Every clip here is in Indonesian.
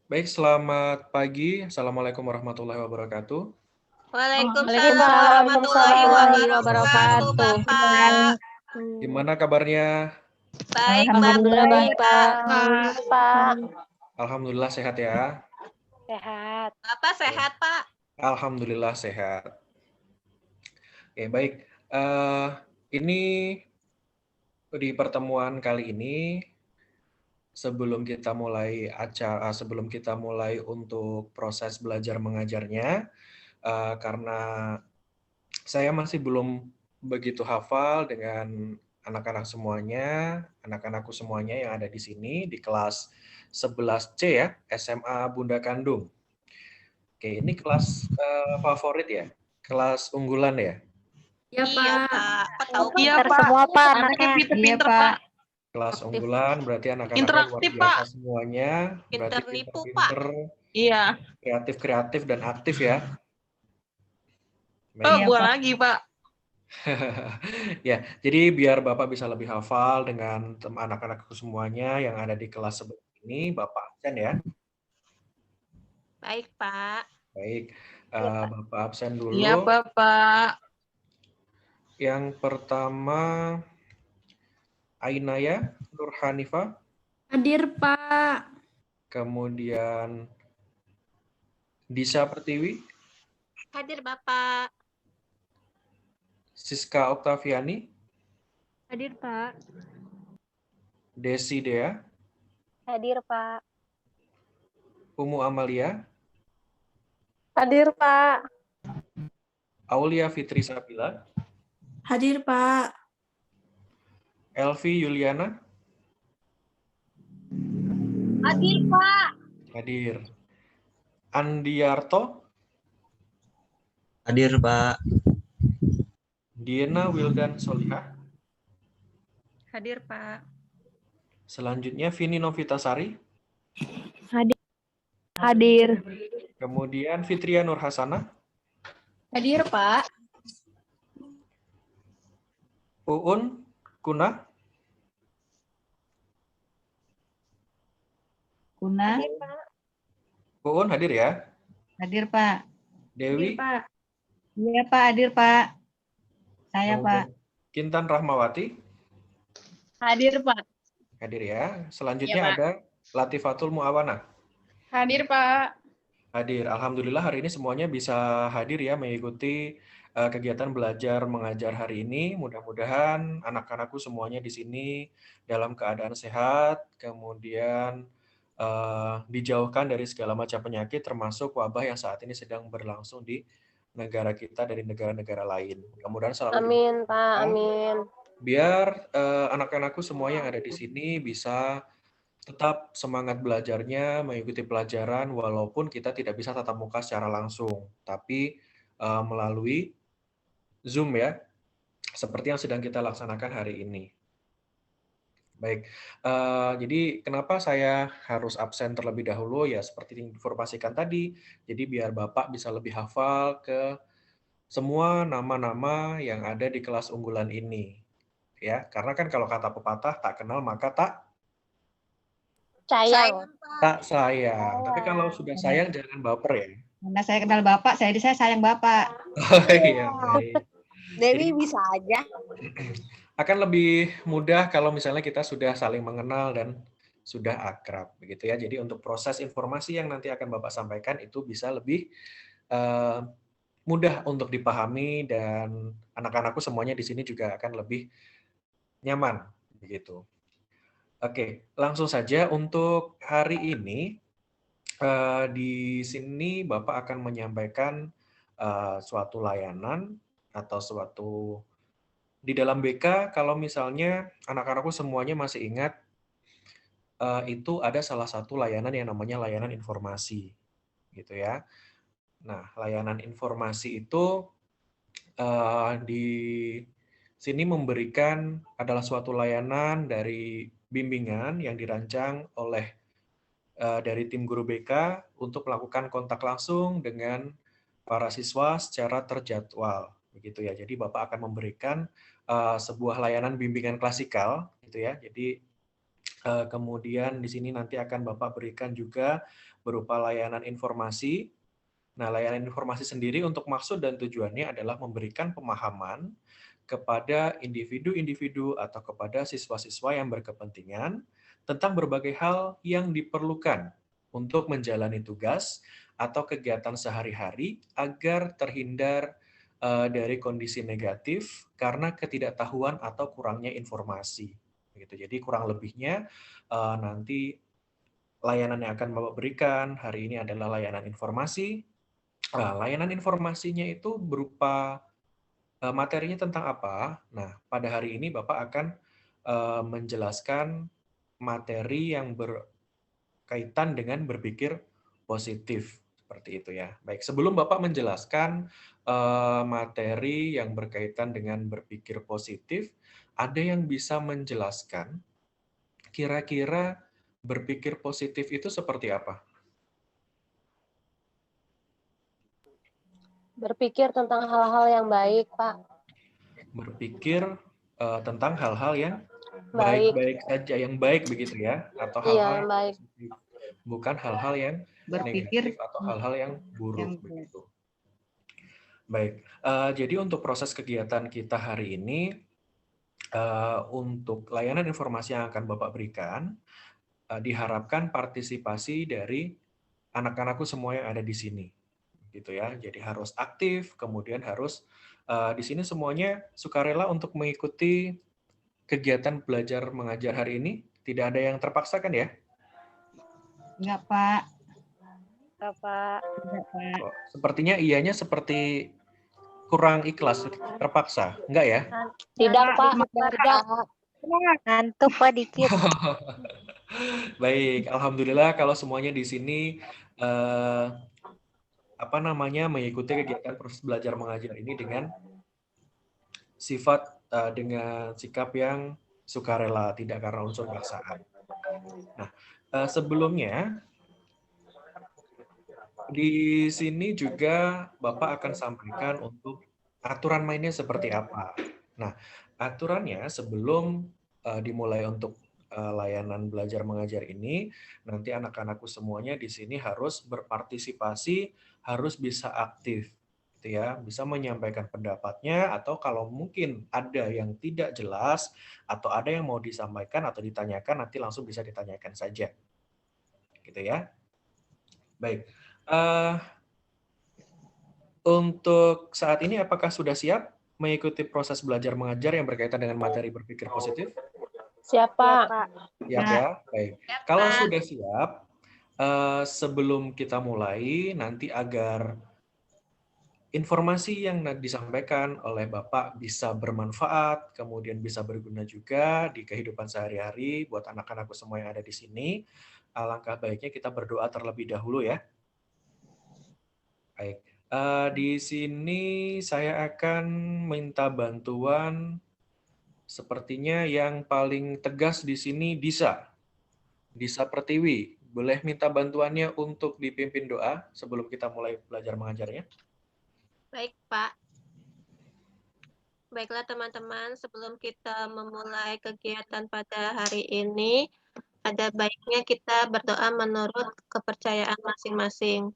Baik, selamat pagi. Assalamualaikum warahmatullahi wabarakatuh. Waalaikumsalam Waalaikumsalam warahmatullahi warahmatullahi wabarakatuh, Bapak. Gimana kabarnya? Baik, Pak. Alhamdulillah baik, Pak. Pak. Alhamdulillah sehat ya. Sehat. Bapak sehat, Pak? Alhamdulillah sehat. Oke, baik. Ini di pertemuan kali ini, sebelum kita mulai untuk proses belajar mengajarnya, karena saya masih belum begitu hafal dengan anak-anakku semuanya yang ada di sini di kelas 11C ya, SMA Bunda Kandung. Oke, ini kelas favorit ya, kelas unggulan ya. Iya, Pak. Kok tahu, Pak? Pinter semua, Pak, anaknya. Iya, Pak. Kelas Aktif. unggulan berarti anak-anaknya luar Interaktif, biasa Pak. semuanya. Berarti Pinter nipu, pinter-pinter, Iya. kreatif-kreatif dan aktif ya. Oh, Baik. gua lagi, Pak. Ya, jadi biar Bapak bisa lebih hafal dengan anak-anakku semuanya yang ada di kelas 11 ini, Bapak absen ya. Baik, Pak. Baik, Bapak absen dulu. Iya, Bapak. Yang pertama, Ainaya Nur Hanifah. Hadir, Pak. Kemudian Disa Pertiwi, Hadir, Bapak. Siska Oktaviani, Hadir, Pak. Desi Dea, Hadir, Pak. Umu Amalia, Hadir, Pak. Aulia Fitri Sabila, Hadir, Pak. Elvi Yuliana, Hadir, Pak. hadir. Andiarto, Hadir, Pak. Diana Wildan Solihah. Hadir, Pak. Selanjutnya Vini Novitasari. Hadir. Kemudian Fitria Nur Hasanah. Hadir, Pak. Uun Kuna. Kuna. Uun hadir ya. Hadir, Pak. Dewi. Hadir, Pak. Iya, Pak. Hadir, Pak. Saya, Pak. Kintan Rahmawati. Hadir, Pak. Hadir ya. Selanjutnya Iya, Pak. ada Latifatul Muawana. Hadir, Pak. Hadir. Alhamdulillah hari ini semuanya bisa hadir ya mengikuti kegiatan belajar mengajar hari ini. Mudah-mudahan anak-anakku semuanya di sini dalam keadaan sehat, kemudian dijauhkan dari segala macam penyakit termasuk wabah yang saat ini sedang berlangsung di negara kita dari negara-negara lain. Mudah-mudahan selalu Amin, Pak. Amin. biar anak-anakku semua yang ada di sini bisa tetap semangat belajarnya, mengikuti pelajaran walaupun kita tidak bisa tatap muka secara langsung, tapi melalui Zoom ya, seperti yang sedang kita laksanakan hari ini. Baik, jadi kenapa saya harus absen terlebih dahulu ya seperti diinformasikan tadi, jadi biar Bapak bisa lebih hafal ke semua nama-nama yang ada di kelas unggulan ini. Ya, karena kan kalau kata pepatah tak kenal maka Sayang. tak sayang. Tapi kalau sudah sayang jangan baper ya. Karena saya kenal Bapak, saya sayang Bapak. Oh iya, baik. Dewi bisa aja. Akan lebih mudah kalau misalnya kita sudah saling mengenal dan sudah akrab begitu ya. Jadi untuk proses informasi yang nanti akan Bapak sampaikan itu bisa lebih mudah untuk dipahami dan anak-anakku semuanya di sini juga akan lebih nyaman begitu. Oke, langsung saja untuk hari ini di sini Bapak akan menyampaikan suatu layanan atau suatu di dalam BK kalau misalnya anak-anakku semuanya masih ingat itu ada salah satu layanan yang namanya layanan informasi gitu ya. Nah, layanan informasi itu di sini memberikan adalah suatu layanan dari bimbingan yang dirancang oleh dari tim guru BK untuk melakukan kontak langsung dengan para siswa secara terjadwal begitu ya. Jadi Bapak akan memberikan sebuah layanan bimbingan klasikal gitu ya. Jadi Kemudian di sini nanti akan Bapak berikan juga berupa layanan informasi. Nah, layanan informasi sendiri untuk maksud dan tujuannya adalah memberikan pemahaman kepada individu-individu atau kepada siswa-siswa yang berkepentingan tentang berbagai hal yang diperlukan untuk menjalani tugas atau kegiatan sehari-hari agar terhindar dari kondisi negatif karena ketidaktahuan atau kurangnya informasi. Gitu. Jadi kurang lebihnya nanti layanan yang akan Bapak berikan hari ini adalah layanan informasi. Layanan informasinya itu berupa materinya tentang apa? Nah, pada hari ini Bapak akan menjelaskan materi yang berkaitan dengan berpikir positif. Seperti itu ya. Baik, sebelum Bapak menjelaskan materi yang berkaitan dengan berpikir positif, ada yang bisa menjelaskan kira-kira berpikir positif itu seperti apa? Berpikir tentang hal-hal yang baik, Pak. Berpikir tentang hal-hal yang Baik. baik-baik saja, yang baik begitu ya, atau Iya, hal-hal yang yang baik. positif, bukan hal-hal yang Berpikir negatif atau hal-hal yang buruk begitu. Baik, jadi untuk proses kegiatan kita hari ini, untuk layanan informasi yang akan Bapak berikan, diharapkan partisipasi dari anak-anakku semua yang ada di sini, gitu ya. Jadi harus aktif, kemudian harus di sini semuanya sukarela untuk mengikuti kegiatan belajar mengajar hari ini. Tidak ada yang terpaksa kan ya? enggak, Pak. Enggak, Pak. Enggak, Pak. Kok sepertinya ianya seperti kurang ikhlas, terpaksa, enggak ya? Tidak, Pak. Tidak. Ngantuk, Pak, dikit. Baik, alhamdulillah kalau semuanya di sini mengikuti kegiatan proses belajar mengajar ini dengan sifat dengan sikap yang sukarela, tidak karena unsur paksaan. Nah, sebelumnya di sini juga Bapak akan sampaikan untuk aturan mainnya seperti apa. Nah, aturannya sebelum dimulai untuk layanan belajar mengajar ini, nanti anak-anakku semuanya di sini harus berpartisipasi, harus bisa aktif, gitu ya, bisa menyampaikan pendapatnya atau kalau mungkin ada yang tidak jelas atau ada yang mau disampaikan atau ditanyakan nanti langsung bisa ditanyakan saja, gitu ya. Baik. Untuk saat ini apakah sudah siap mengikuti proses belajar mengajar yang berkaitan dengan materi berpikir positif? Siap, Pak. Siap ya? Baik. Kalau sudah siap, sebelum kita mulai, nanti agar informasi yang disampaikan oleh Bapak bisa bermanfaat, kemudian bisa berguna juga di kehidupan sehari-hari buat anak-anakku semua yang ada di sini, alangkah baiknya kita berdoa terlebih dahulu ya. Baik, di sini saya akan minta bantuan sepertinya yang paling tegas di sini Disa Pertiwi. Boleh minta bantuannya untuk dipimpin doa sebelum kita mulai belajar mengajarnya? Baik, Pak. Baiklah teman-teman, sebelum kita memulai kegiatan pada hari ini, ada baiknya kita berdoa menurut kepercayaan masing-masing.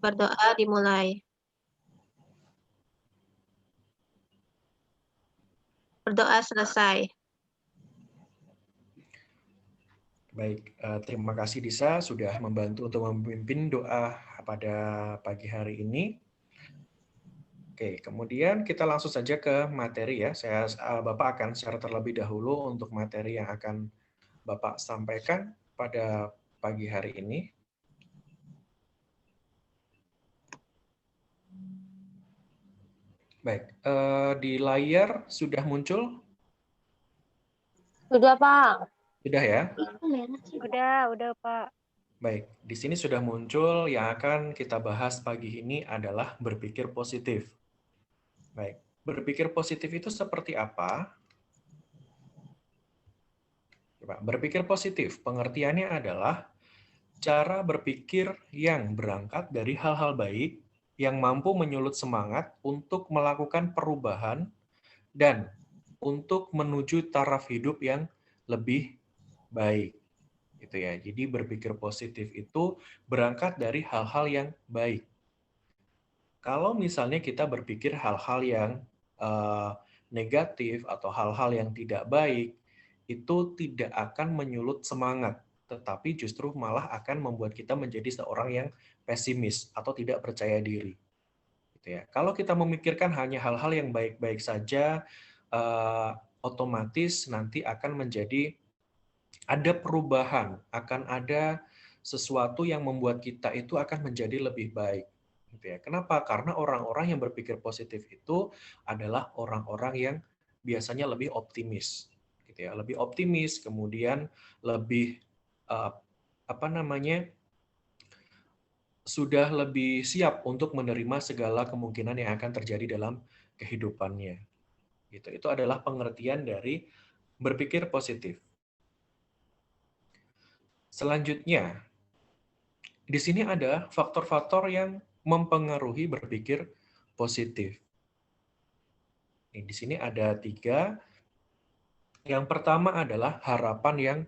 Berdoa dimulai. Berdoa selesai. Baik, terima kasih Disa sudah membantu untuk memimpin doa pada pagi hari ini. Oke, kemudian kita langsung saja ke materi ya. Bapak akan share terlebih dahulu untuk materi yang akan Bapak sampaikan pada pagi hari ini. Baik, di layar sudah muncul? Sudah, Pak. Sudah ya? Udah, Pak. Baik, di sini sudah muncul yang akan kita bahas pagi ini adalah berpikir positif. Baik, berpikir positif itu seperti apa? Coba, berpikir positif, pengertiannya adalah cara berpikir yang berangkat dari hal-hal baik yang mampu menyulut semangat untuk melakukan perubahan dan untuk menuju taraf hidup yang lebih baik. gitu ya. Jadi berpikir positif itu berangkat dari hal-hal yang baik. Kalau misalnya kita berpikir hal-hal yang eh, negatif atau hal-hal yang tidak baik, itu tidak akan menyulut semangat, tetapi justru malah akan membuat kita menjadi seorang yang pesimis atau tidak percaya diri. Gitu ya. Kalau kita memikirkan hanya hal-hal yang baik-baik saja, otomatis nanti akan menjadi ada perubahan, akan ada sesuatu yang membuat kita itu akan menjadi lebih baik. Gitu ya. Kenapa? Karena orang-orang yang berpikir positif itu adalah orang-orang yang biasanya lebih optimis, gitu ya. Lebih optimis, kemudian lebih eh, apa namanya? Sudah lebih siap untuk menerima segala kemungkinan yang akan terjadi dalam kehidupannya. Gitu. Itu adalah pengertian dari berpikir positif. Selanjutnya, di sini ada faktor-faktor yang mempengaruhi berpikir positif. Di sini ada 3. Yang pertama adalah harapan yang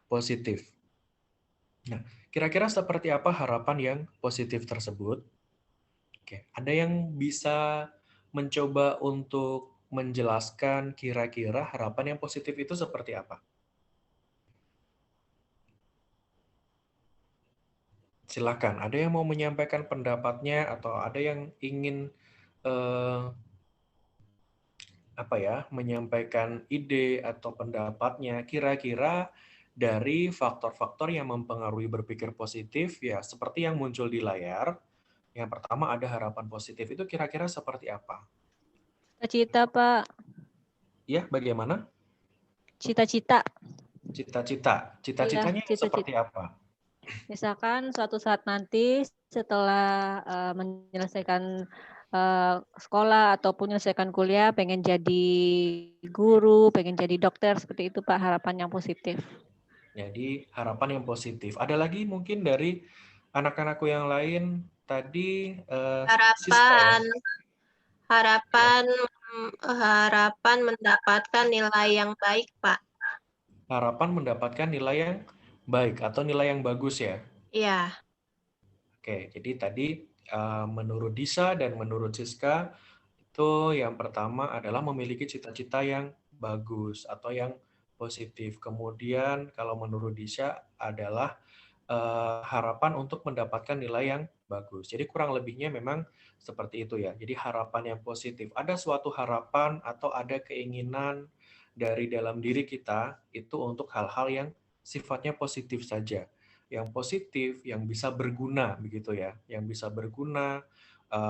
positif. Nah, kira-kira seperti apa harapan yang positif tersebut? Oke, ada yang bisa mencoba untuk menjelaskan kira-kira harapan yang positif itu seperti apa? Silakan, ada yang mau menyampaikan pendapatnya atau ada yang ingin eh, menyampaikan ide atau pendapatnya kira-kira dari faktor-faktor yang mempengaruhi berpikir positif ya seperti yang muncul di layar. Yang pertama ada harapan positif itu kira-kira seperti apa? Cita-cita, Pak. Ya, bagaimana? Cita-cita. Cita-cita. Iya, Cita-citanya cita-cita. seperti apa? Misalkan suatu saat nanti setelah menyelesaikan sekolah ataupun menyelesaikan kuliah, pengen jadi guru, pengen jadi dokter, seperti itu Pak, harapan yang positif. Jadi harapan yang positif. Ada lagi mungkin dari anak-anakku yang lain tadi Siska ya? Harapan harapan mendapatkan nilai yang baik, Pak. Harapan mendapatkan nilai yang baik atau nilai yang bagus ya. Iya. Oke, jadi tadi menurut Disa dan menurut Siska itu yang pertama adalah memiliki cita-cita yang bagus atau yang positif. Kemudian kalau menurut Disa adalah harapan untuk mendapatkan nilai yang bagus. Jadi kurang lebihnya memang seperti itu ya. Jadi harapan yang positif. Ada suatu harapan atau ada keinginan dari dalam diri kita itu untuk hal-hal yang sifatnya positif saja. Yang positif, yang bisa berguna begitu ya. Yang bisa berguna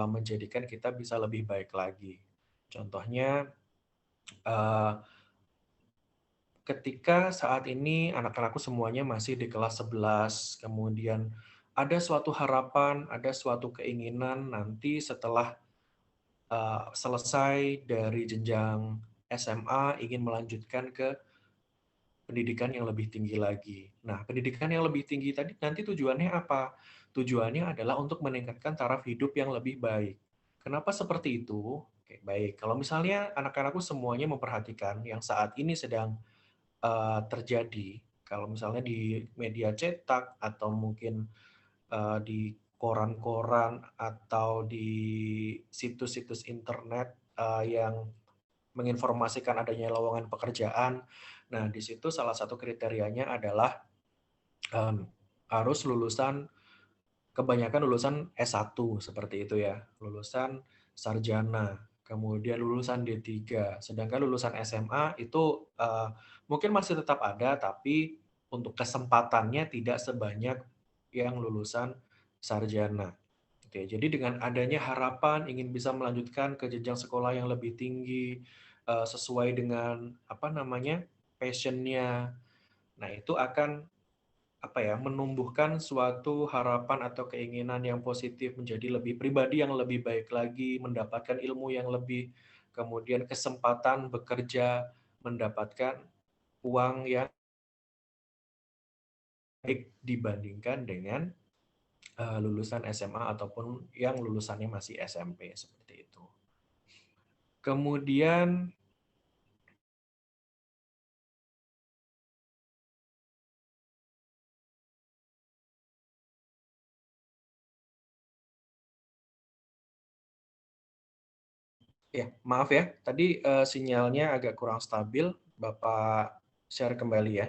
menjadikan kita bisa lebih baik lagi. Contohnya ketika saat ini anak-anakku semuanya masih di kelas 11, kemudian ada suatu harapan, ada suatu keinginan nanti setelah selesai dari jenjang SMA ingin melanjutkan ke pendidikan yang lebih tinggi lagi. Nah, pendidikan yang lebih tinggi tadi nanti tujuannya apa? Tujuannya adalah untuk meningkatkan taraf hidup yang lebih baik. Kenapa seperti itu? Oke, baik. Kalau misalnya anak-anakku semuanya memperhatikan yang saat ini sedang terjadi, kalau misalnya di media cetak atau mungkin di koran-koran atau di situs-situs internet yang menginformasikan adanya lowongan pekerjaan. Nah, di situ salah satu kriterianya adalah harus lulusan kebanyakan lulusan S1 seperti itu ya, lulusan sarjana, kemudian lulusan D3. Sedangkan lulusan SMA itu mungkin masih tetap ada, tapi untuk kesempatannya tidak sebanyak yang lulusan sarjana. Oke, jadi dengan adanya harapan ingin bisa melanjutkan ke jenjang sekolah yang lebih tinggi sesuai dengan passionnya. Nah, itu akan menumbuhkan suatu harapan atau keinginan yang positif menjadi lebih pribadi yang lebih baik lagi, mendapatkan ilmu yang lebih, kemudian kesempatan bekerja, mendapatkan uang yang baik dibandingkan dengan lulusan SMA ataupun yang lulusannya masih SMP seperti itu. Kemudian Ya, maaf ya, tadi sinyalnya agak kurang stabil. Bapak share kembali ya.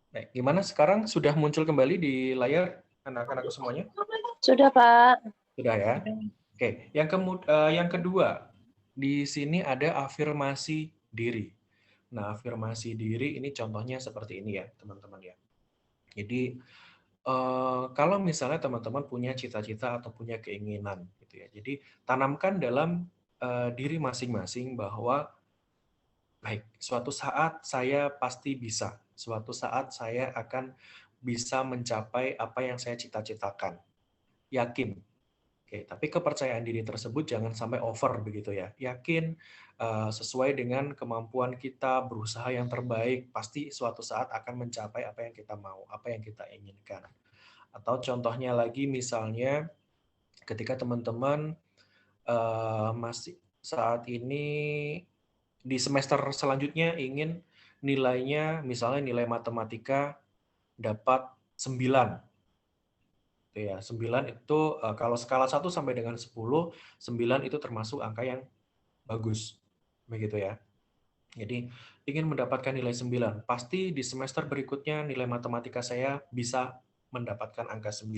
Baik, gimana sekarang sudah muncul kembali di layar anak-anakku semuanya? Sudah, Pak. Sudah ya. Oke, yang kedua, di sini ada afirmasi diri. Nah, afirmasi diri ini contohnya seperti ini ya, teman-teman ya. Jadi, kalau misalnya teman-teman punya cita-cita atau punya keinginan, gitu ya. Jadi, tanamkan dalam diri masing-masing bahwa baik, suatu saat saya pasti bisa. Suatu saat saya akan bisa mencapai apa yang saya cita-citakan. Yakin. Oke, tapi kepercayaan diri tersebut jangan sampai over begitu ya. Yakin sesuai dengan kemampuan kita, berusaha yang terbaik, pasti suatu saat akan mencapai apa yang kita mau, apa yang kita inginkan. Atau contohnya lagi misalnya ketika teman-teman masih saat ini di semester selanjutnya ingin nilainya, misalnya nilai matematika dapat 9. Gitu ya. 9 itu kalau skala 1 sampai dengan 10, 9 itu termasuk angka yang bagus. Begitu ya. Jadi ingin mendapatkan nilai 9, pasti di semester berikutnya nilai matematika saya bisa mendapatkan angka 9.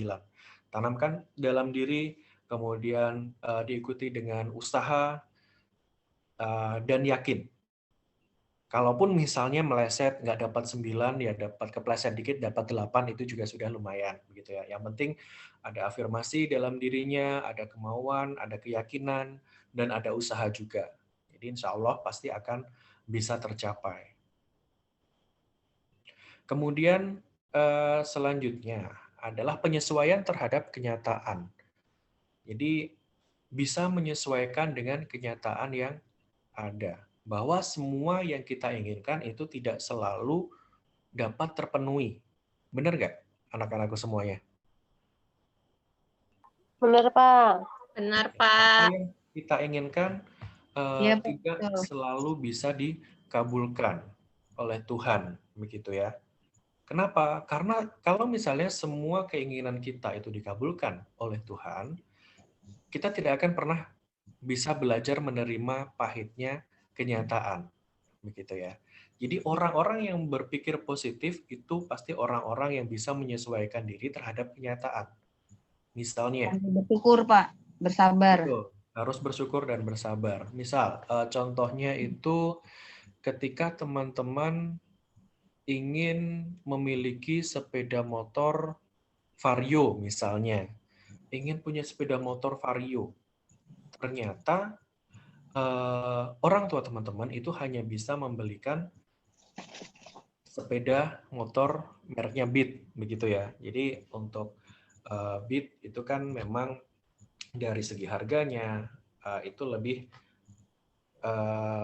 Tanamkan dalam diri, kemudian diikuti dengan usaha dan yakin. Kalaupun misalnya meleset nggak dapat 9, ya dapat kepleset dikit dapat 8 itu juga sudah lumayan begitu ya. Yang penting ada afirmasi dalam dirinya, ada kemauan, ada keyakinan, dan ada usaha juga. Jadi insya Allah pasti akan bisa tercapai. Kemudian selanjutnya adalah penyesuaian terhadap kenyataan. Jadi bisa menyesuaikan dengan kenyataan yang ada. Bahwa semua yang kita inginkan itu tidak selalu dapat terpenuhi. Benar nggak anak-anakku semuanya? Benar, Pak. Benar, Apa Pak. yang kita inginkan Iya, tidak betul. selalu bisa dikabulkan oleh Tuhan, begitu ya. Kenapa? Karena kalau misalnya semua keinginan kita itu dikabulkan oleh Tuhan, kita tidak akan pernah bisa belajar menerima pahitnya kenyataan, begitu ya. Jadi orang-orang yang berpikir positif itu pasti orang-orang yang bisa menyesuaikan diri terhadap kenyataan. Misalnya, Bersyukur, Pak. Bersabar. betul, harus bersyukur dan bersabar. Misal, contohnya itu ketika teman-teman ingin memiliki sepeda motor Vario misalnya, ingin punya sepeda motor Vario, ternyata orang tua teman-teman itu hanya bisa membelikan sepeda motor mereknya Beat, begitu ya. Jadi untuk Beat itu kan memang dari segi harganya itu lebih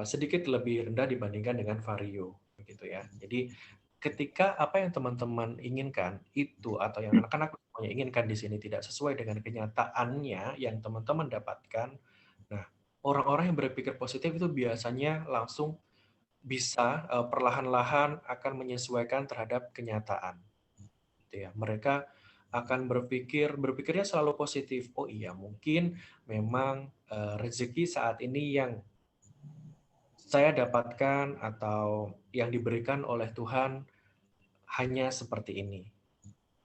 sedikit lebih rendah dibandingkan dengan Vario, begitu ya. Jadi ketika apa yang teman-teman inginkan itu atau yang anak-anak semuanya inginkan di sini tidak sesuai dengan kenyataannya yang teman-teman dapatkan, nah orang-orang yang berpikir positif itu biasanya langsung bisa perlahan-lahan akan menyesuaikan terhadap kenyataan. Gitu ya. Mereka akan berpikirnya selalu positif. Oh iya, mungkin memang rezeki saat ini yang saya dapatkan atau yang diberikan oleh Tuhan hanya seperti ini.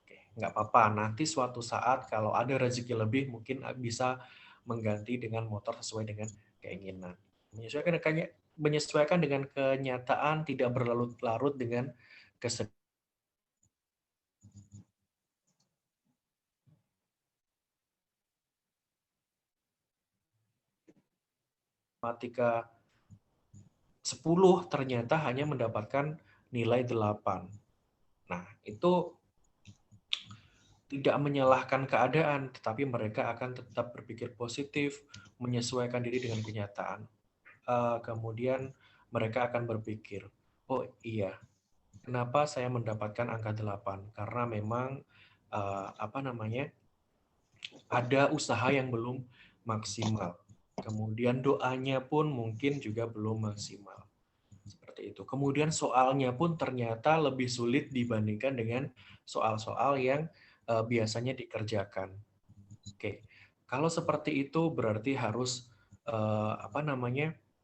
Oke, nggak apa-apa. Nanti suatu saat kalau ada rezeki lebih mungkin bisa mengganti dengan motor sesuai dengan keinginan. Menyesuaikan dengan kenyataan, tidak berlarut-larut dengan kesedihan. Matematika 10 ternyata hanya mendapatkan nilai 8. Nah, itu tidak menyalahkan keadaan, tetapi mereka akan tetap berpikir positif, menyesuaikan diri dengan kenyataan. Kemudian mereka akan berpikir, oh iya, kenapa saya mendapatkan angka 8? Karena memang ada usaha yang belum maksimal. Kemudian doanya pun mungkin juga belum maksimal. Seperti itu. Kemudian soalnya pun ternyata lebih sulit dibandingkan dengan soal-soal yang biasanya dikerjakan. Oke. Kalau seperti itu berarti harus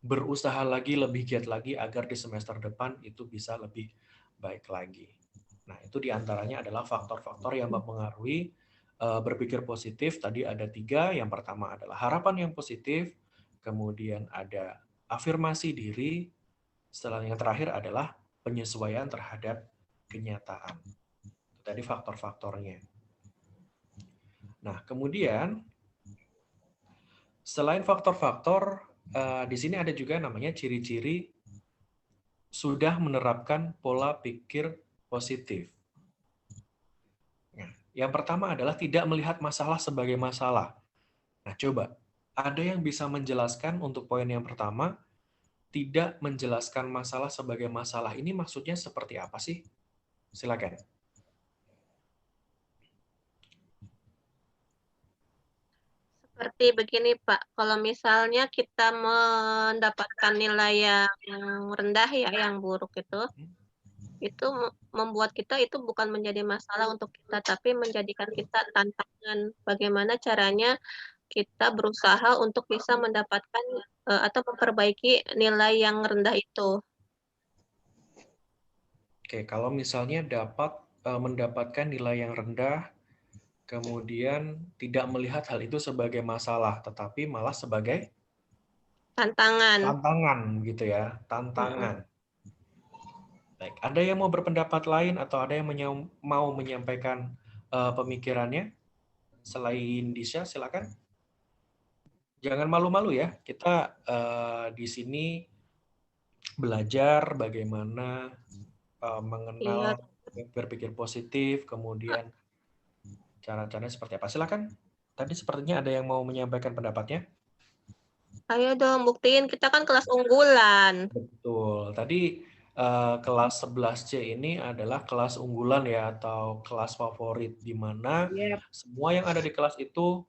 berusaha lagi, lebih giat lagi agar di semester depan itu bisa lebih baik lagi. Nah, itu diantaranya adalah faktor-faktor yang mempengaruhi berpikir positif. Tadi ada 3. Yang pertama adalah harapan yang positif, kemudian ada afirmasi diri, setelah yang terakhir adalah penyesuaian terhadap kenyataan. Tadi faktor-faktornya. Nah, kemudian selain faktor-faktor, di sini ada juga namanya ciri-ciri sudah menerapkan pola pikir positif. Nah, yang pertama adalah tidak melihat masalah sebagai masalah. Nah, coba, ada yang bisa menjelaskan untuk poin yang pertama, tidak menjelaskan masalah sebagai masalah. Ini maksudnya seperti apa sih? Silakan. Seperti begini, Pak. Kalau misalnya kita mendapatkan nilai yang rendah ya, yang buruk itu membuat kita itu bukan menjadi masalah untuk kita, tapi menjadikan kita tantangan. Bagaimana caranya kita berusaha untuk bisa mendapatkan atau memperbaiki nilai yang rendah itu. Oke, kalau misalnya mendapatkan nilai yang rendah, kemudian tidak melihat hal itu sebagai masalah, tetapi malah sebagai tantangan gitu ya, tantangan. Baik, ada yang mau berpendapat lain atau ada yang mau menyampaikan pemikirannya? Selain Disha, silakan. Jangan malu-malu ya, kita di sini belajar bagaimana mengenal berpikir positif, kemudian cara-caranya seperti apa. Silakan. Tadi sepertinya ada yang mau menyampaikan pendapatnya. Ayo dong, buktiin kita kan kelas unggulan. Betul. Tadi kelas 11C ini adalah kelas unggulan ya, atau kelas favorit, di mana semua yang ada di kelas itu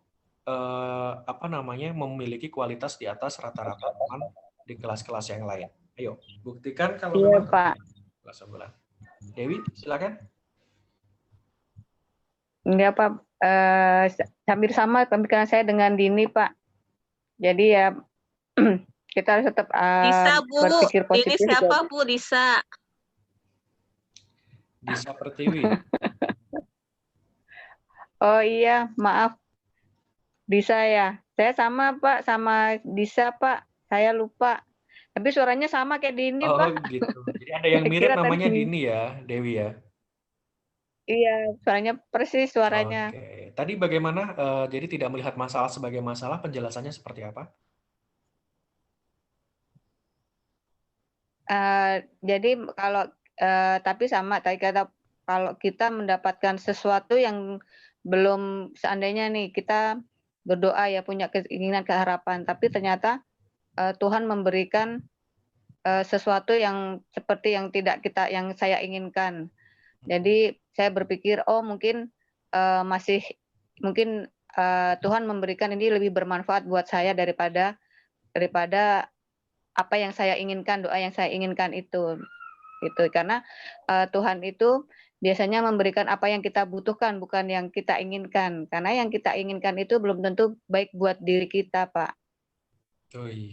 memiliki kualitas di atas rata-rata teman di kelas-kelas yang lain. Ayo, buktikan kalau memang Pak. kelas unggulan. Dewi, silakan. Enggak, Pak. Hampir sama pemikiran saya dengan Dini, Pak. Jadi ya kita harus tetap Disa, Bu. berpikir positif. Ini siapa, Bu? Disa. Disa Pertiwi. Oh iya, maaf. Disa ya. Saya sama, Pak. Sama Disa, Pak. Saya lupa. Tapi suaranya sama kayak Dini, Pak. Oh gitu. Jadi ada yang mirip namanya Dini ya, Dewi ya? Iya, suaranya persis suaranya. Oke. Tadi bagaimana? Jadi tidak melihat masalah sebagai masalah, penjelasannya seperti apa? Jadi kalau tapi sama tadi kata kalau kita mendapatkan sesuatu yang belum, seandainya nih kita berdoa ya punya keinginan keharapan, tapi ternyata Tuhan memberikan sesuatu yang seperti yang yang saya inginkan. Jadi saya berpikir mungkin Tuhan memberikan ini lebih bermanfaat buat saya daripada apa yang saya inginkan, doa yang saya inginkan itu karena Tuhan itu biasanya memberikan apa yang kita butuhkan, bukan yang kita inginkan, karena yang kita inginkan itu belum tentu baik buat diri kita, Pak.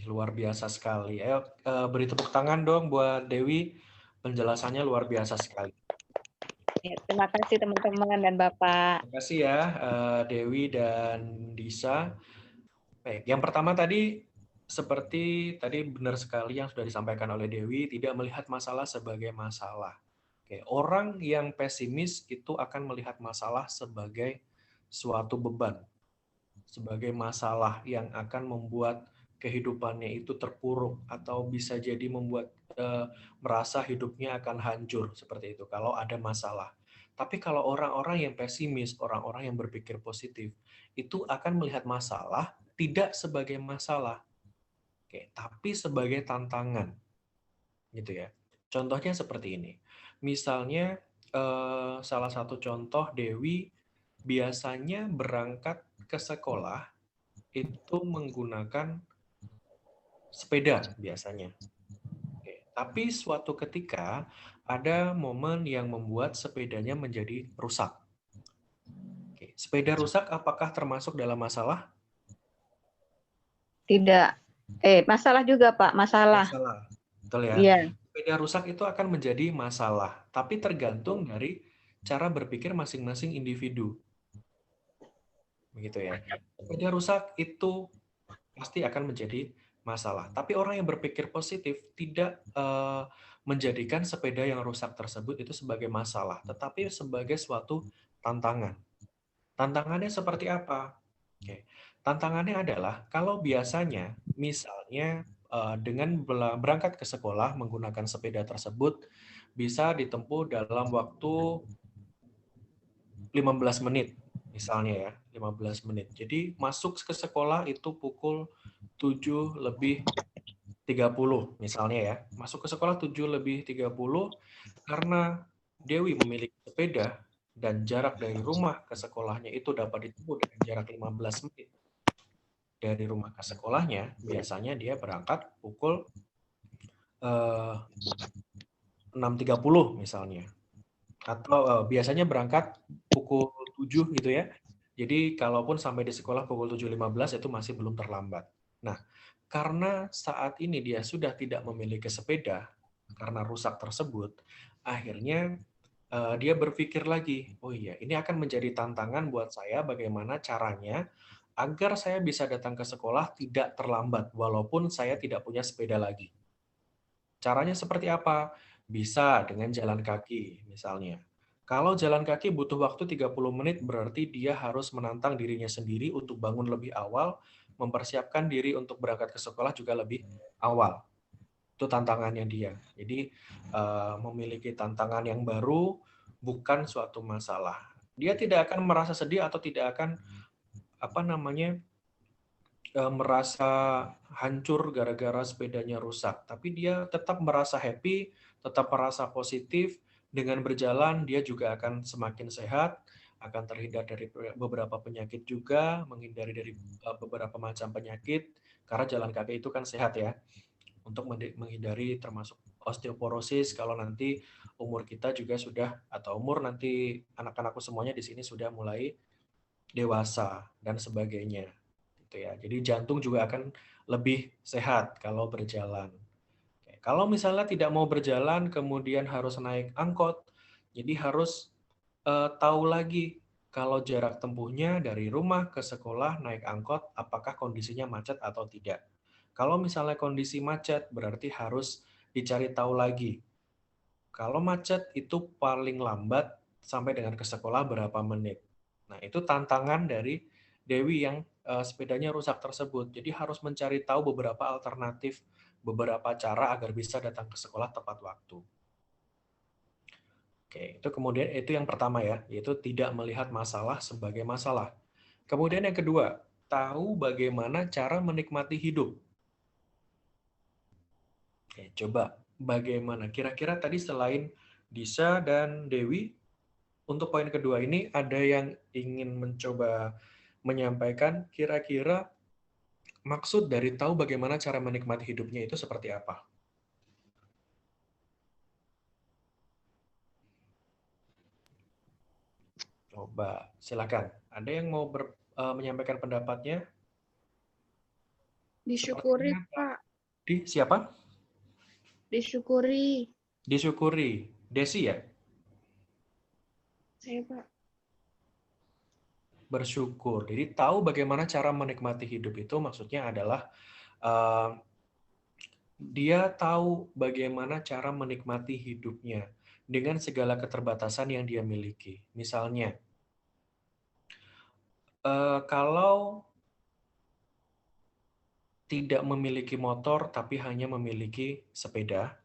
Luar biasa sekali. Ayo beri tepuk tangan dong buat Dewi, penjelasannya luar biasa sekali. Ya, terima kasih teman-teman dan Bapak. Terima kasih ya Dewi dan Disa. Baik, yang pertama tadi seperti tadi benar sekali yang sudah disampaikan oleh Dewi, tidak melihat masalah sebagai masalah. Oke, orang yang pesimis itu akan melihat masalah sebagai suatu beban, sebagai masalah yang akan membuat kehidupannya itu terpuruk atau bisa jadi membuat merasa hidupnya akan hancur seperti itu kalau ada masalah. Tapi kalau orang-orang yang pesimis, orang-orang yang berpikir positif, itu akan melihat masalah tidak sebagai masalah, tapi sebagai tantangan, gitu ya. Contohnya seperti ini. Misalnya salah satu contoh, Dewi biasanya berangkat ke sekolah itu menggunakan sepeda biasanya. Tapi suatu ketika ada momen yang membuat sepedanya menjadi rusak. Sepeda rusak apakah termasuk dalam masalah? Tidak. Masalah juga, Pak. Masalah. Masalah. Betul ya? Iya. Sepeda rusak itu akan menjadi masalah, tapi tergantung dari cara berpikir masing-masing individu. Begitu ya. Sepeda rusak itu pasti akan menjadi masalah. Tapi orang yang berpikir positif tidak menjadikan sepeda yang rusak tersebut itu sebagai masalah, tetapi sebagai suatu tantangan. Tantangannya seperti apa? Oke. Tantangannya adalah kalau biasanya misalnya dengan berangkat ke sekolah menggunakan sepeda tersebut bisa ditempuh dalam waktu 15 menit misalnya ya, 15 menit. Jadi masuk ke sekolah itu pukul 7 lebih 30 misalnya ya. Masuk ke sekolah 7 lebih 30 karena Dewi memiliki sepeda dan jarak dari rumah ke sekolahnya itu dapat ditempuh dengan jarak 15 menit. Dari rumah ke sekolahnya, biasanya dia berangkat pukul 6.30 misalnya. Atau biasanya berangkat pukul 7 gitu ya. Jadi kalaupun sampai di sekolah pukul 7.15 itu masih belum terlambat. Nah, karena saat ini dia sudah tidak memiliki sepeda karena rusak tersebut, akhirnya dia berpikir lagi, oh iya, ini akan menjadi tantangan buat saya bagaimana caranya agar saya bisa datang ke sekolah tidak terlambat walaupun saya tidak punya sepeda lagi. Caranya seperti apa? Bisa dengan jalan kaki misalnya. Kalau jalan kaki butuh waktu 30 menit berarti dia harus menantang dirinya sendiri untuk bangun lebih awal, mempersiapkan diri untuk berangkat ke sekolah juga lebih awal. Itu tantangannya dia. Jadi memiliki tantangan yang baru bukan suatu masalah. Dia tidak akan merasa sedih atau tidak akan merasa hancur gara-gara sepedanya rusak. Tapi dia tetap merasa happy, tetap merasa positif. Dengan berjalan dia juga akan semakin sehat, akan terhindar dari beberapa penyakit juga, menghindari dari beberapa macam penyakit. Karena jalan kaki itu kan sehat ya. Untuk menghindari termasuk osteoporosis kalau nanti umur kita juga sudah atau umur nanti anak-anakku semuanya di sini sudah mulai dewasa dan sebagainya gitu ya. Jadi jantung juga akan lebih sehat kalau berjalan. Kalau misalnya tidak mau berjalan kemudian harus naik angkot, jadi harus tahu lagi kalau jarak tempuhnya dari rumah ke sekolah naik angkot apakah kondisinya macet atau tidak. Kalau misalnya kondisi macet, berarti harus dicari tahu lagi. Kalau macet itu paling lambat sampai dengan ke sekolah berapa menit. Nah, itu tantangan dari Dewi yang sepedanya rusak tersebut. Jadi harus mencari tahu beberapa alternatif, beberapa cara agar bisa datang ke sekolah tepat waktu. Oke, itu kemudian itu yang pertama ya, yaitu tidak melihat masalah sebagai masalah. Kemudian yang kedua, tahu bagaimana cara menikmati hidup. Oke, coba bagaimana? Kira-kira tadi selain Disa dan Dewi, untuk poin kedua ini ada yang ingin mencoba menyampaikan kira-kira maksud dari tahu bagaimana cara menikmati hidupnya itu seperti apa? Coba, silakan. Ada yang mau menyampaikan pendapatnya? Disyukuri, Sepertinya Pak. Di siapa? Disyukuri. Disyukuri. Desi ya? Saya, Pak. Bersyukur. Jadi tahu bagaimana cara menikmati hidup itu maksudnya adalah dia tahu bagaimana cara menikmati hidupnya dengan segala keterbatasan yang dia miliki. Misalnya, kalau tidak memiliki motor tapi hanya memiliki sepeda,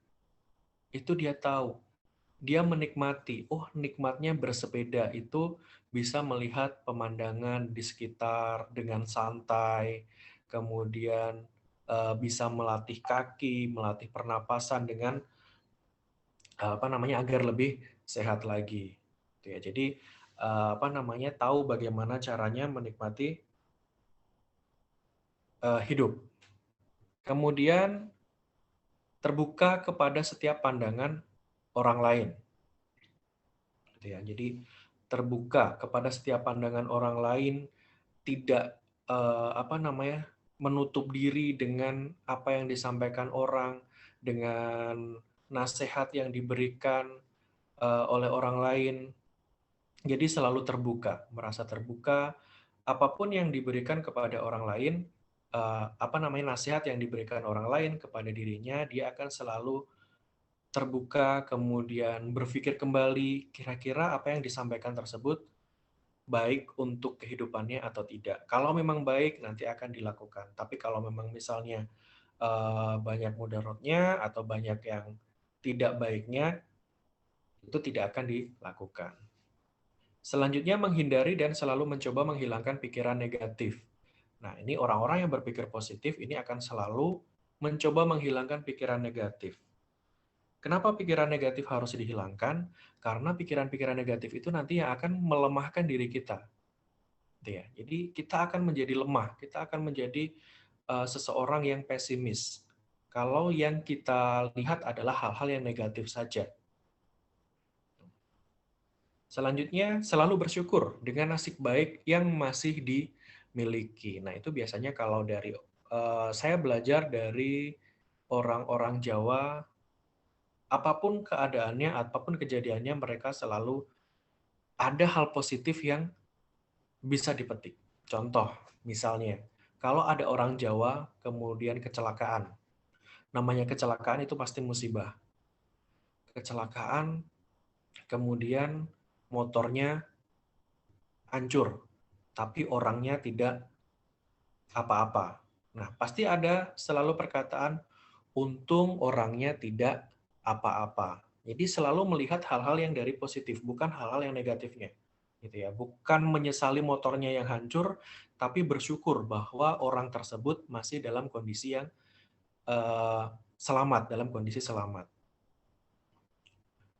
itu dia tahu. Dia menikmati, oh nikmatnya bersepeda itu bisa melihat pemandangan di sekitar dengan santai, kemudian bisa melatih kaki, melatih pernapasan dengan agar lebih sehat lagi. Ya, jadi tahu bagaimana caranya menikmati hidup. Kemudian terbuka kepada setiap pandangan orang lain. Gitu ya. Jadi terbuka kepada setiap pandangan orang lain, tidak menutup diri dengan apa yang disampaikan orang, dengan nasihat yang diberikan oleh orang lain. Jadi selalu terbuka, merasa terbuka, apapun yang diberikan kepada orang lain, nasihat yang diberikan orang lain kepada dirinya, dia akan selalu terbuka, kemudian berpikir kembali, kira-kira apa yang disampaikan tersebut baik untuk kehidupannya atau tidak. Kalau memang baik, nanti akan dilakukan. Tapi kalau memang misalnya banyak mudaratnya atau banyak yang tidak baiknya, itu tidak akan dilakukan. Selanjutnya, menghindari dan selalu mencoba menghilangkan pikiran negatif. Nah, ini orang-orang yang berpikir positif ini akan selalu mencoba menghilangkan pikiran negatif. Kenapa pikiran negatif harus dihilangkan? Karena pikiran-pikiran negatif itu nanti yang akan melemahkan diri kita. Gitu ya. Jadi kita akan menjadi lemah, kita akan menjadi seseorang yang pesimis. Kalau yang kita lihat adalah hal-hal yang negatif saja. Selanjutnya, selalu bersyukur dengan nasib baik yang masih dimiliki. Nah, itu biasanya kalau dari saya belajar dari orang-orang Jawa, apapun keadaannya, apapun kejadiannya, mereka selalu ada hal positif yang bisa dipetik. Contoh, misalnya, kalau ada orang Jawa kemudian kecelakaan, namanya kecelakaan itu pasti musibah. Kecelakaan, kemudian motornya hancur, tapi orangnya tidak apa-apa. Nah, pasti ada selalu perkataan, untung orangnya tidak apa-apa. Jadi selalu melihat hal-hal yang dari positif, bukan hal-hal yang negatifnya. Gitu ya. Bukan menyesali motornya yang hancur, tapi bersyukur bahwa orang tersebut masih dalam kondisi yang selamat, dalam kondisi selamat.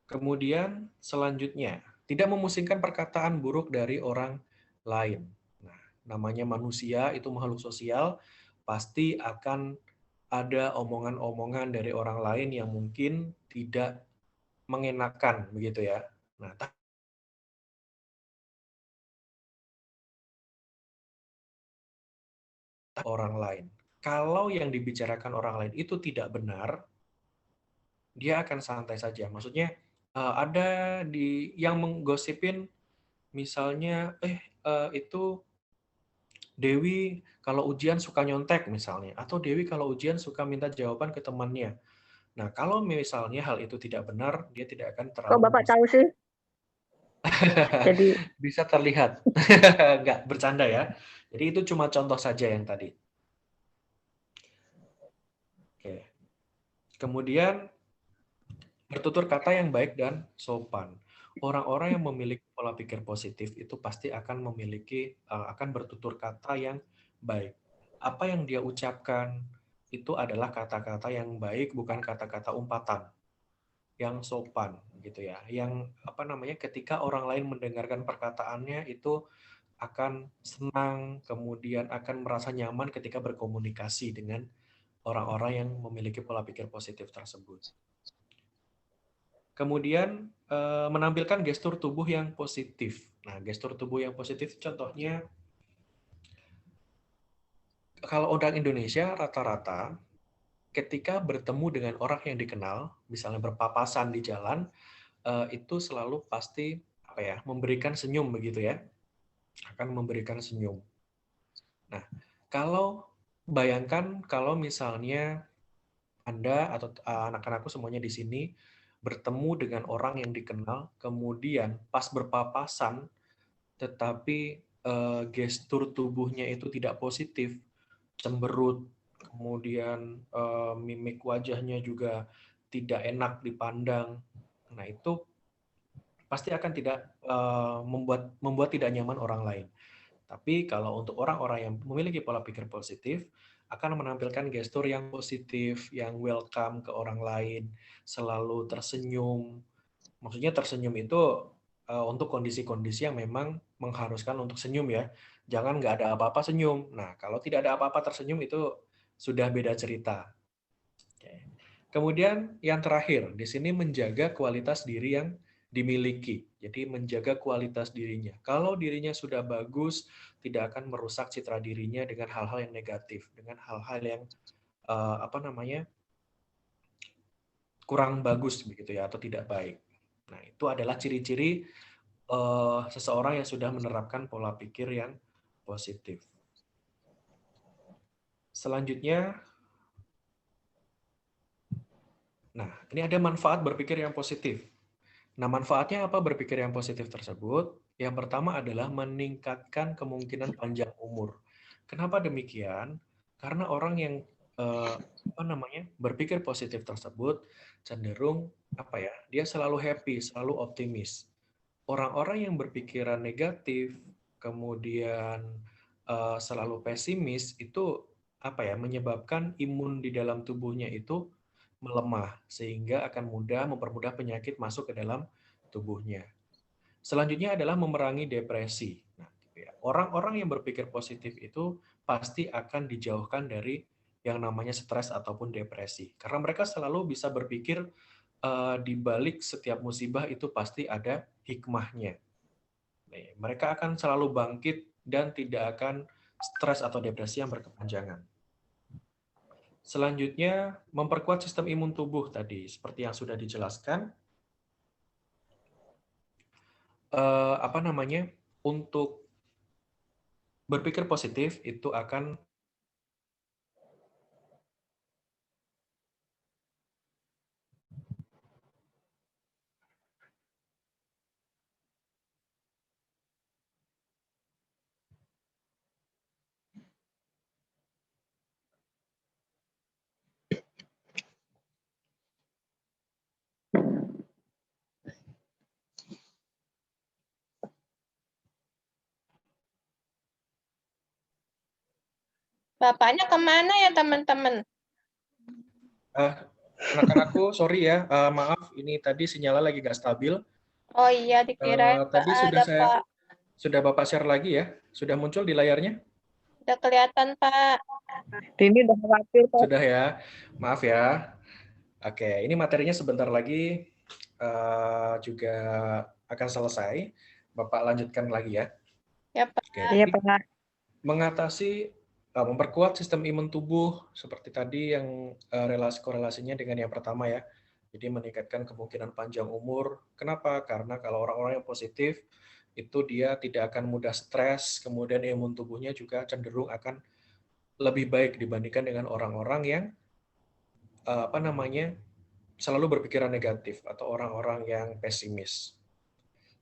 Kemudian selanjutnya, tidak memusingkan perkataan buruk dari orang lain. Nah, namanya manusia itu makhluk sosial, pasti akan ada omongan-omongan dari orang lain yang mungkin tidak mengenakan, begitu ya. Nah, orang lain. Kalau yang dibicarakan orang lain itu tidak benar, dia akan santai saja. Maksudnya ada yang menggosipin misalnya itu Dewi kalau ujian suka nyontek misalnya, atau Dewi kalau ujian suka minta jawaban ke temannya. Nah, kalau misalnya hal itu tidak benar, dia tidak akan terlalu. Kok Bapak tahu sih? Jadi bisa terlihat. Nggak bercanda ya. Jadi itu cuma contoh saja yang tadi. Oke. Kemudian bertutur kata yang baik dan sopan. Orang-orang yang memiliki pola pikir positif itu pasti akan akan bertutur kata yang baik. Apa yang dia ucapkan itu adalah kata-kata yang baik, bukan kata-kata umpatan. Yang sopan gitu ya. Yang ketika orang lain mendengarkan perkataannya itu akan senang, kemudian akan merasa nyaman ketika berkomunikasi dengan orang-orang yang memiliki pola pikir positif tersebut. Kemudian menampilkan gestur tubuh yang positif. Nah, gestur tubuh yang positif contohnya kalau orang Indonesia rata-rata ketika bertemu dengan orang yang dikenal, misalnya berpapasan di jalan, itu selalu pasti memberikan senyum begitu ya. Akan memberikan senyum. Nah, bayangkan kalau misalnya Anda atau anak-anakku semuanya di sini bertemu dengan orang yang dikenal, kemudian pas berpapasan, tetapi gestur tubuhnya itu tidak positif, cemberut, kemudian mimik wajahnya juga tidak enak dipandang. Nah, itu pasti akan tidak membuat tidak nyaman orang lain. Tapi kalau untuk orang-orang yang memiliki pola pikir positif, akan menampilkan gestur yang positif, yang welcome ke orang lain, selalu tersenyum. Maksudnya tersenyum itu untuk kondisi-kondisi yang memang mengharuskan untuk senyum ya. Jangan nggak ada apa-apa senyum. Nah, kalau tidak ada apa-apa tersenyum itu sudah beda cerita. Oke. Kemudian yang terakhir, di sini menjaga kualitas diri yang dimiliki. Jadi menjaga kualitas dirinya. Kalau dirinya sudah bagus, tidak akan merusak citra dirinya dengan hal-hal yang negatif, dengan hal-hal yang kurang bagus begitu ya, atau tidak baik. Nah, itu adalah ciri-ciri seseorang yang sudah menerapkan pola pikir yang positif. Selanjutnya, nah ini ada manfaat berpikir yang positif. Nah, manfaatnya apa berpikir yang positif tersebut? Yang pertama adalah meningkatkan kemungkinan panjang umur. Kenapa demikian? Karena orang yang berpikir positif tersebut cenderung dia selalu happy, selalu optimis. Orang-orang yang berpikiran negatif, kemudian selalu pesimis itu menyebabkan imun di dalam tubuhnya itu melemah sehingga akan mempermudah penyakit masuk ke dalam tubuhnya. Selanjutnya adalah memerangi depresi. Nah, orang-orang yang berpikir positif itu pasti akan dijauhkan dari yang namanya stres ataupun depresi. Karena mereka selalu bisa berpikir di balik setiap musibah itu pasti ada hikmahnya. Mereka akan selalu bangkit dan tidak akan stres atau depresi yang berkepanjangan. Selanjutnya, memperkuat sistem imun tubuh tadi, seperti yang sudah dijelaskan. Untuk berpikir positif itu akan Bapaknya kemana ya teman-teman? anak-anakku, sorry ya, maaf ini tadi sinyalnya lagi nggak stabil. Oh iya, dikirain Tadi ada, Pak. sudah Bapak share lagi ya? Sudah muncul di layarnya? Udah kelihatan, Pak. Ini udah khawatir, Pak. Sudah ya, maaf ya. Oke, ini materinya sebentar lagi juga akan selesai. Bapak lanjutkan lagi ya. Ya, Pak. Oke, Iya, Pak. mengatasi memperkuat sistem imun tubuh seperti tadi yang korelasinya dengan yang pertama ya. Jadi meningkatkan kemungkinan panjang umur. Kenapa? Karena kalau orang-orang yang positif itu dia tidak akan mudah stres, kemudian imun tubuhnya juga cenderung akan lebih baik dibandingkan dengan orang-orang yang selalu berpikiran negatif atau orang-orang yang pesimis.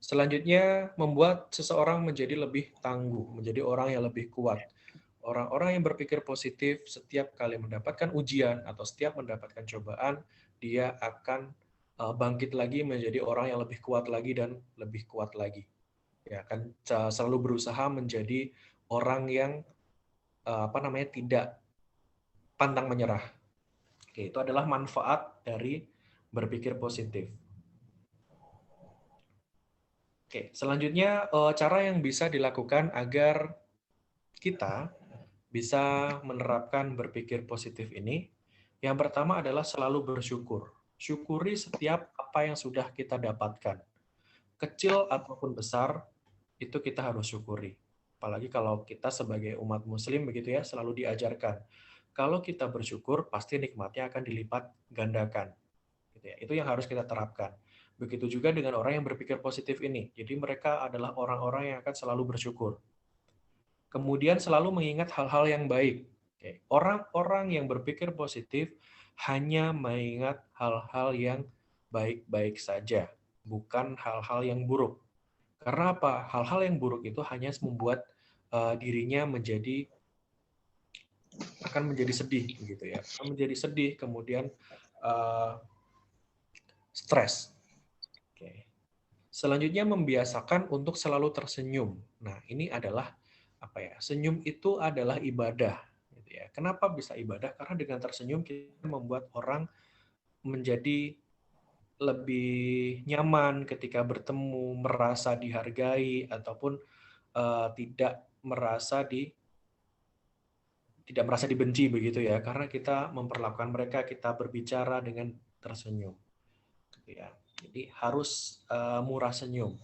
Selanjutnya, membuat seseorang menjadi lebih tangguh, menjadi orang yang lebih kuat. Orang-orang yang berpikir positif setiap kali mendapatkan ujian atau setiap mendapatkan cobaan, dia akan bangkit lagi menjadi orang yang lebih kuat lagi dan lebih kuat lagi. Ya, akan selalu berusaha menjadi orang yang tidak pantang menyerah. Oke, itu adalah manfaat dari berpikir positif. Oke, selanjutnya cara yang bisa dilakukan agar kita bisa menerapkan berpikir positif ini. Yang pertama adalah selalu bersyukur. Syukuri setiap apa yang sudah kita dapatkan. Kecil ataupun besar, itu kita harus syukuri. Apalagi kalau kita sebagai umat muslim begitu ya, selalu diajarkan. Kalau kita bersyukur, pasti nikmatnya akan dilipat gandakan. Gitu ya. Itu yang harus kita terapkan. Begitu juga dengan orang yang berpikir positif ini. Jadi mereka adalah orang-orang yang akan selalu bersyukur. Kemudian selalu mengingat hal-hal yang baik. Orang-orang yang berpikir positif hanya mengingat hal-hal yang baik-baik saja, bukan hal-hal yang buruk. Karena apa? Hal-hal yang buruk itu hanya membuat dirinya akan menjadi sedih, gitu ya. Akan menjadi sedih, kemudian stres. Oke. Selanjutnya membiasakan untuk selalu tersenyum. Nah, ini adalah senyum itu adalah ibadah. Gitu ya. Kenapa bisa ibadah? Karena dengan tersenyum kita membuat orang menjadi lebih nyaman ketika bertemu, merasa dihargai ataupun tidak merasa dibenci begitu ya. Karena kita memperlakukan mereka, kita berbicara dengan tersenyum. Gitu ya. Jadi harus murah senyum.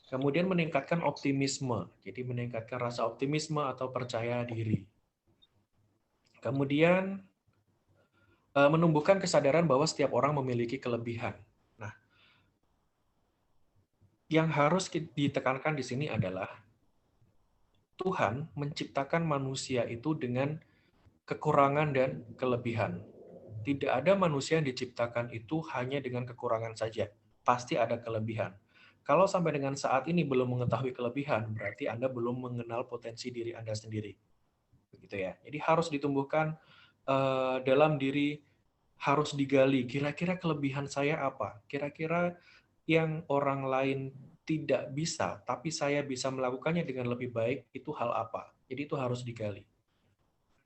Kemudian meningkatkan optimisme. Jadi meningkatkan rasa optimisme atau percaya diri. Kemudian menumbuhkan kesadaran bahwa setiap orang memiliki kelebihan. Nah, yang harus ditekankan di sini adalah Tuhan menciptakan manusia itu dengan kekurangan dan kelebihan. Tidak ada manusia yang diciptakan itu hanya dengan kekurangan saja. Pasti ada kelebihan. Kalau sampai dengan saat ini belum mengetahui kelebihan, berarti Anda belum mengenal potensi diri Anda sendiri. Begitu ya. Jadi harus ditumbuhkan dalam diri, harus digali. Kira-kira kelebihan saya apa? Kira-kira yang orang lain tidak bisa, tapi saya bisa melakukannya dengan lebih baik, itu hal apa? Jadi itu harus digali.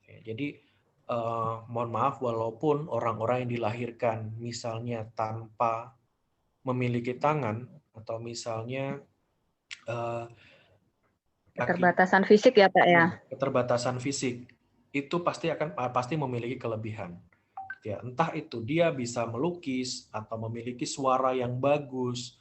Jadi mohon maaf, walaupun orang-orang yang dilahirkan misalnya tanpa memiliki tangan, atau misalnya Keterbatasan fisik ya Pak ya. keterbatasan fisik, itu pasti memiliki kelebihan. Ya, entah itu dia bisa melukis atau memiliki suara yang bagus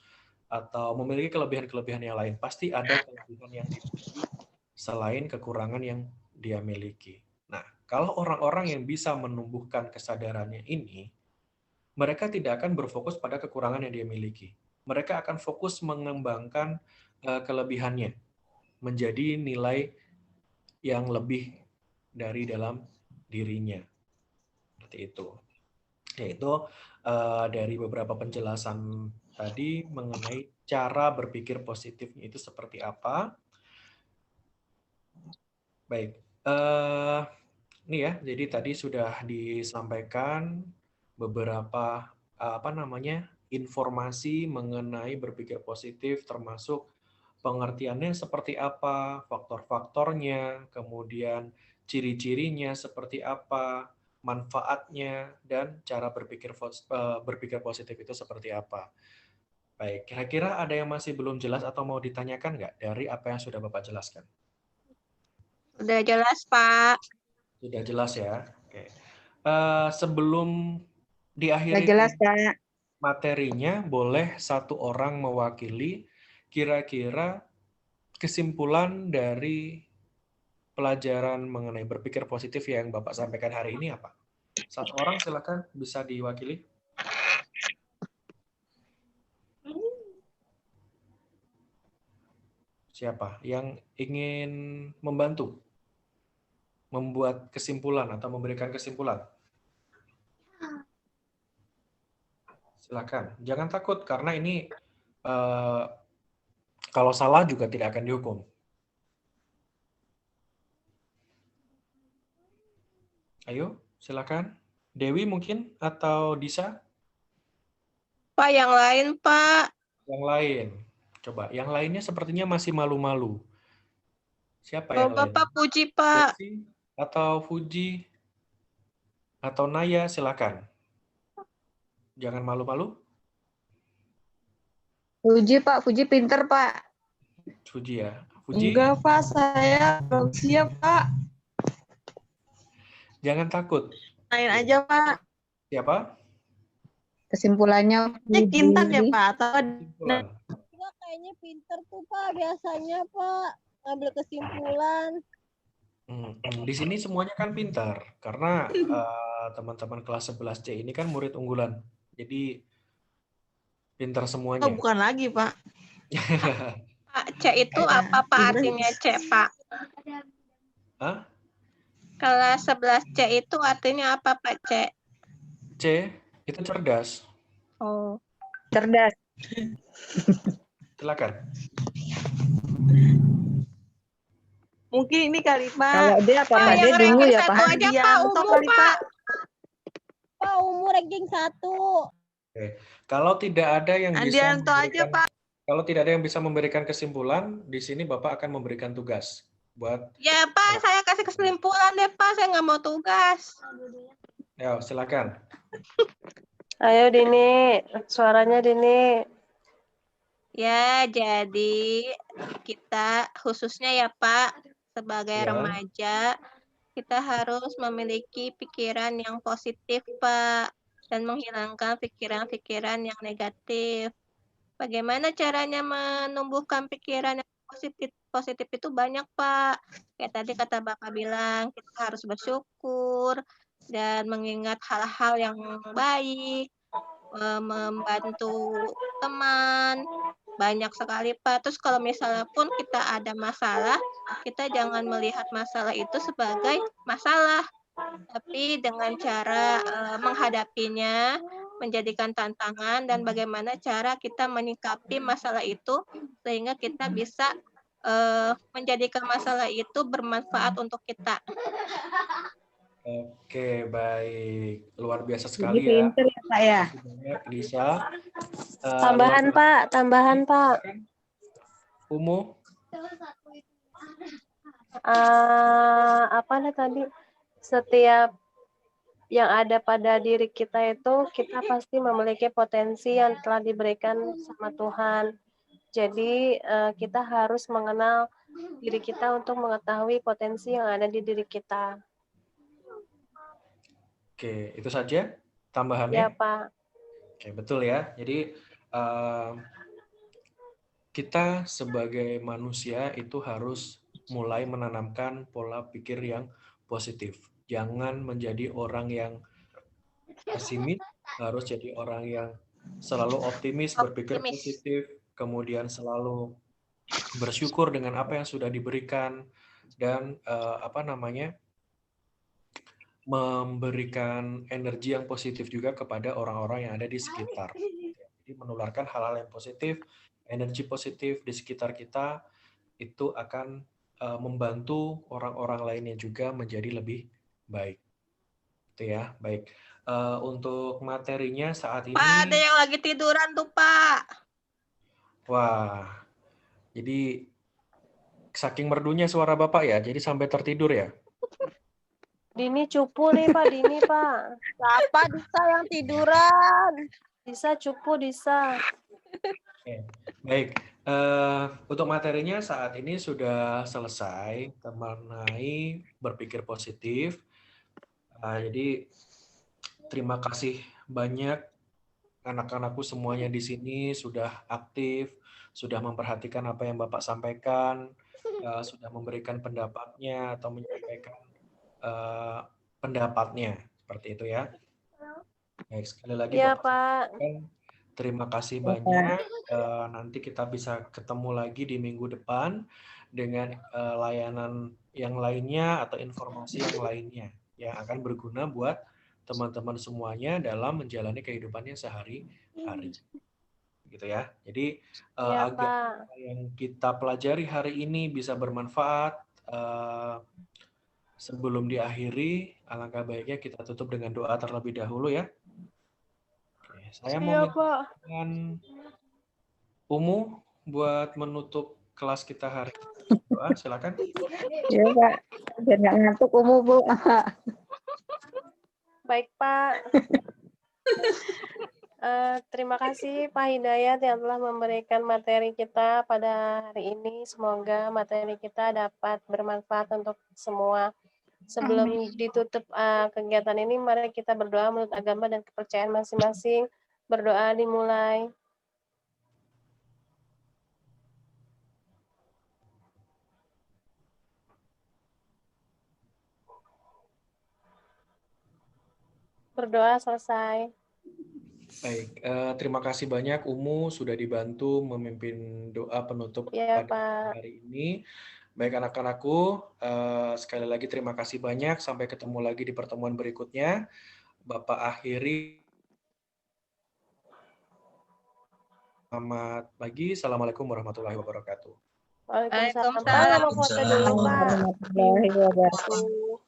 atau memiliki kelebihan-kelebihan yang lain, pasti ada kelebihan yang dimiliki selain kekurangan yang dia miliki. Nah, kalau orang-orang yang bisa menumbuhkan kesadarannya ini, mereka tidak akan berfokus pada kekurangan yang dia miliki. Mereka akan fokus mengembangkan kelebihannya menjadi nilai yang lebih dari dalam dirinya. Seperti itu. Yaitu dari beberapa penjelasan tadi mengenai cara berpikir positifnya itu seperti apa. Baik, ini ya, jadi tadi sudah disampaikan beberapa informasi mengenai berpikir positif, termasuk pengertiannya seperti apa, faktor-faktornya, kemudian ciri-cirinya seperti apa, manfaatnya, dan cara berpikir positif itu seperti apa. Baik, kira-kira ada yang masih belum jelas atau mau ditanyakan nggak dari apa yang sudah Bapak jelaskan? Udah jelas, Pak. Sudah jelas ya. Oke. Sebelum Nggak diakhiri jelas Pak. materinya, boleh satu orang mewakili kira-kira kesimpulan dari pelajaran mengenai berpikir positif yang Bapak sampaikan hari ini apa? Satu orang silakan, bisa diwakili. Siapa yang ingin membantu membuat kesimpulan atau memberikan kesimpulan? Silakan. Jangan takut karena ini kalau salah juga tidak akan dihukum. Ayo, silakan. Dewi mungkin atau Disa? Pak, yang lain, Pak. Yang lain. Coba, yang lainnya sepertinya masih malu-malu. Siapa yang lain? Bapak Puji, Pak. Desi atau Fuji atau Naya, silakan. Jangan malu-malu. Fuji Pak, Fuji pinter Pak. Fuji ya. Fuji. Enggak, Pak. Saya belum siap, Pak. Jangan takut. Lain aja, Pak. Siapa? Kesimpulannya Kintan ya, Fuji. Pak? Atau Kesimpulan. Enggak, kayaknya pinter tuh Pak biasanya Pak ngambil kesimpulan. Di sini semuanya kan pintar karena teman-teman kelas 11C ini kan murid unggulan. Jadi pintar semuanya. oh, bukan lagi, Pak. Pak, C itu apa, Pak, artinya C, Pak? Hah? Kelas 11C itu artinya apa, Pak, C? C itu cerdas. Oh. Cerdas. Silakan. Mungkin ini kali, Pak. Kalau dia apa Pak, Pak? Dia yang dulu ranking ya satu Pak. aja, Dia Pak, betul umum, kali, Pak. Pak umur ranking 1. Oke. Kalau tidak ada yang bisa Andianto aja, Pak. kalau tidak ada yang bisa memberikan kesimpulan, di sini Bapak akan memberikan tugas buat. Ya, Pak, saya kasih kesimpulan deh, Pak. Saya nggak mau tugas. Ya, silakan. Ayo Dini, suaranya Dini. Ya, jadi kita khususnya ya, Pak, sebagai Ya. remaja, kita harus memiliki pikiran yang positif, Pak. dan menghilangkan pikiran-pikiran yang negatif. Bagaimana caranya menumbuhkan pikiran yang positif itu banyak, Pak. Kayak tadi kata Bapak bilang, kita harus bersyukur dan mengingat hal-hal yang baik, membantu teman, banyak sekali, Pak. Terus kalau misalnya pun kita ada masalah, kita jangan melihat masalah itu sebagai masalah, tapi dengan cara menghadapinya, menjadikan tantangan, dan bagaimana cara kita menyikapi masalah itu sehingga kita bisa menjadikan masalah itu bermanfaat untuk kita. Oke, baik. Luar biasa Jadi sekali ya. pinter ya Pak ya. Terima kasih banyak, Lisa. Tambahan, Pak. Tambahan, Pak. Umu, Apa tadi? Setiap yang ada pada diri kita itu, kita pasti memiliki potensi yang telah diberikan sama Tuhan. Jadi kita harus mengenal diri kita untuk mengetahui potensi yang ada di diri kita. oke, itu saja tambahannya. Ya, Pak. Oke, betul ya. Jadi kita sebagai manusia itu harus mulai menanamkan pola pikir yang positif. Jangan menjadi orang yang pesimis, harus jadi orang yang selalu optimis, berpikir positif, kemudian selalu bersyukur dengan apa yang sudah diberikan, dan memberikan energi yang positif juga kepada orang-orang yang ada di sekitar. Jadi menularkan hal-hal yang positif, energi positif di sekitar kita itu akan membantu orang-orang lainnya juga menjadi lebih baik. Itu ya, baik. Untuk materinya saat ini. Pak, ada yang lagi tiduran tuh, Pak. Wah, jadi saking merdunya suara Bapak ya, jadi sampai tertidur ya? Dini cupu nih, Pak. Dini, Pak. Siapa Disa yang tiduran? Disa cupu, Disa. Oke, baik. Untuk materinya saat ini sudah selesai mengenai berpikir positif. Jadi terima kasih banyak anak-anakku semuanya di sini sudah aktif, sudah memperhatikan apa yang Bapak sampaikan, sudah memberikan pendapatnya atau menyampaikan pendapatnya, seperti itu ya. Baik, sekali lagi Ya, Bapak Pak. terima kasih banyak. Nanti kita bisa ketemu lagi di minggu depan dengan layanan yang lainnya atau informasi yang lainnya yang akan berguna buat teman-teman semuanya dalam menjalani kehidupannya sehari-hari. Gitu ya. Jadi Ya, agar Pak. yang kita pelajari hari ini bisa bermanfaat, sebelum diakhiri, alangkah baiknya kita tutup dengan doa terlebih dahulu ya. Oke, saya mau minta dengan Umu buat menutup kelas kita hari ini. Doa, silakan. Ya Pak, biar nggak ngantuk Umu Bu. Baik, Pak. Terima kasih Pak Hidayat yang telah memberikan materi kita pada hari ini. Semoga materi kita dapat bermanfaat untuk semua. Sebelum ditutup kegiatan ini, mari kita berdoa menurut agama dan kepercayaan masing-masing. Berdoa dimulai. Berdoa selesai. Baik, terima kasih banyak Umu sudah dibantu memimpin doa penutup Ya, pada Pak. hari ini. Baik anak-anakku, sekali lagi terima kasih banyak. Sampai ketemu lagi di pertemuan berikutnya. Bapak akhiri. Selamat pagi. Assalamualaikum warahmatullahi wabarakatuh. Waalaikumsalam. Pak, mau foto dulu, Pak. Warahmatullahi wabarakatuh.